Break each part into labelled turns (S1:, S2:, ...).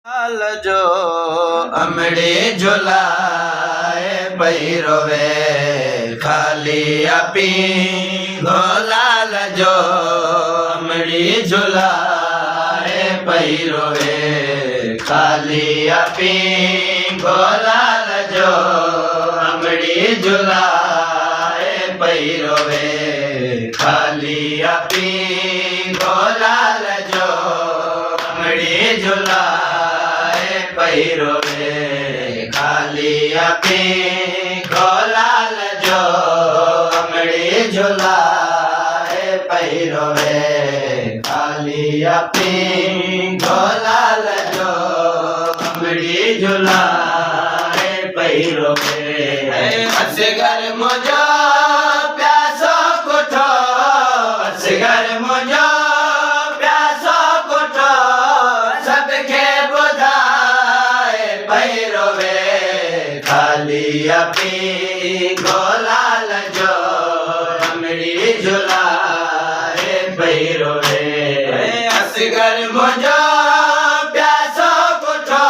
S1: हाल जो अमड़ी झुलाए पैरोवे खाली अपी गोलाल जो अमड़ी झुलाए पैरोवे खाली अपी गोलाल जो अमड़ी झुलाए पैरोवे खाली अपी गोलाल जो अमड़ी झुलाए पैरोवे खाली अपी गोलाल जो अमड़ी झुलाए पैरोवे खाली अपी गोलाल जो अमड़ी झुलाए पैरोवे असगर मुझो प्यासो कुठो असगर मुझो प्यासो कुठो सबके बुधाए पैरोवे खाली अपी गोलाल जो अमड़ी झुलाए पैरोवे असगर मुझो प्यासो कुठो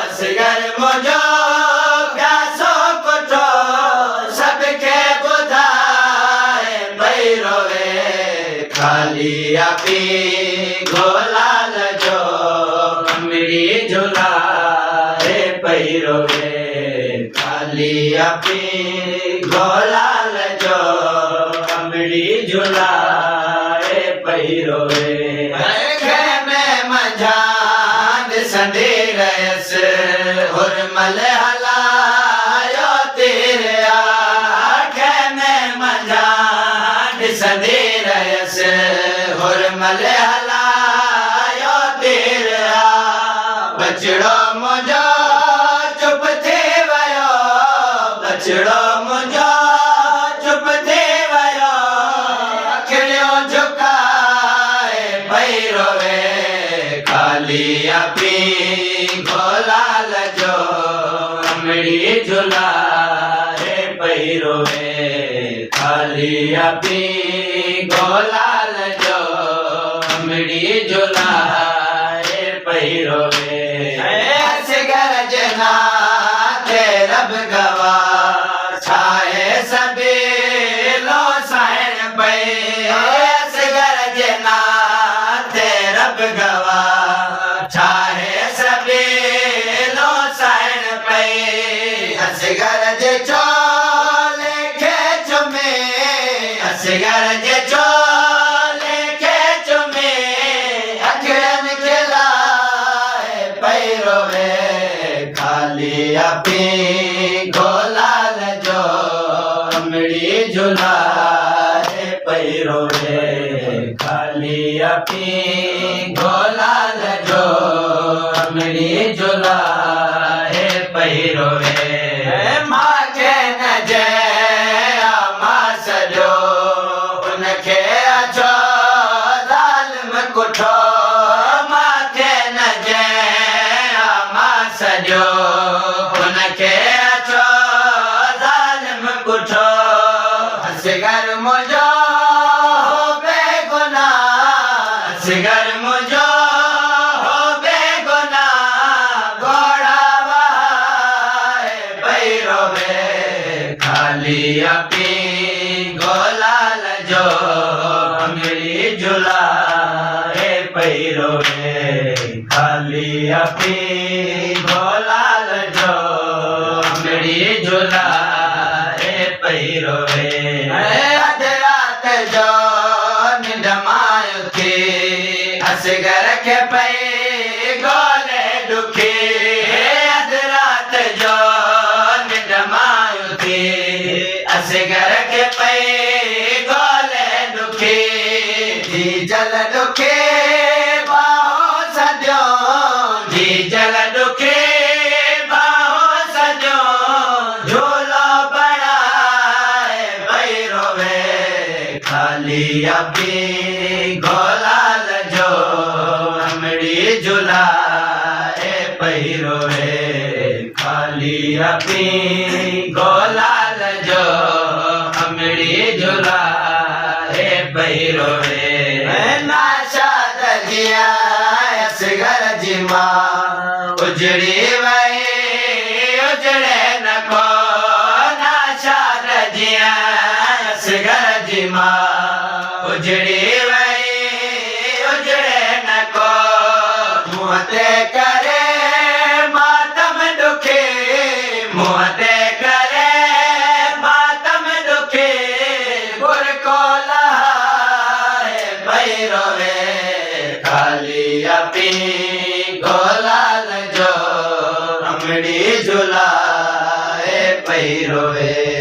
S1: असगर मुझो प्यासो कुठो सबके बुधाए पैरोवे खाली अपी गोलाल जो अमड़ी झुलाए पैरोवे खाली अपी गोलाल जो अमड़ी झुलाए पैरोवे में मझान संदे रयस हुरमल हलायो तेरे आखे में मझान संदे रयस हुरमल हलायो तेरे बचड़ो मुझो चुप थे वयो बचड़ो मुझो चुप थे वयो अखियों झुकाए पैरोवे खाली अपी गोलाल जो अमड़ी झुलाए पैरोवे खाली अपी गोलाल जो अमड़ी झुलाए पैरोवे असगर जना ते रब गवा छाए सबे लो साइन पे असगर जना ते रब गवा छाए सबे लो साइन पे असगर जे चोले खेच में असगर जे चोले खेच में अखड़न खिलाए पैरोवे खाली अपी गोलाल जो अमड़ी झुलाए पैरोवे खाली अपी गोलाल जो अमड़ी झुलाए पैरोवे माखे न जय आमा सजो उनखे अचो ज़ालिम कुठो माखे न जय आमा सजो उनखे अचो ज़ालिम कुठो असगर मुझो बेगुनाह असगर मुझो बेगुनाह घोड़ा वहाए पैरोवे खाली अपी गोलाल जो अमड़ी झुलाए पैरोवे खाली अपी गोलाल जो अमड़ी झुलाए पैरोवे अध रात जो निंद मायो थी असगर के पई गोले दुखी अध रात जो निंद मायो थी असगर के पई गोले दुखी जी जल दुखी बाहो सजो जी जल दुखी बाहो सजो झूलो बढ़ाए पैरोवे खाली अपी गोलाल जो अमड़ी झुलाए पैरोवे खाली अपी गोलाल जो अमड़ी झुलाए पैरोवे नाशा दजिया असगर जी माँ उजड़ी वई उजड़े न को ना शाद जिया असगर जी मां उजड़ी वई उजड़े न को मुंह ते करे मातम दुखे मुंह ते करे मातम दुखे गुर को लहाए भैरो वे खाली अपी गोलाल जो अमड़ी झुलाए पैरो वे।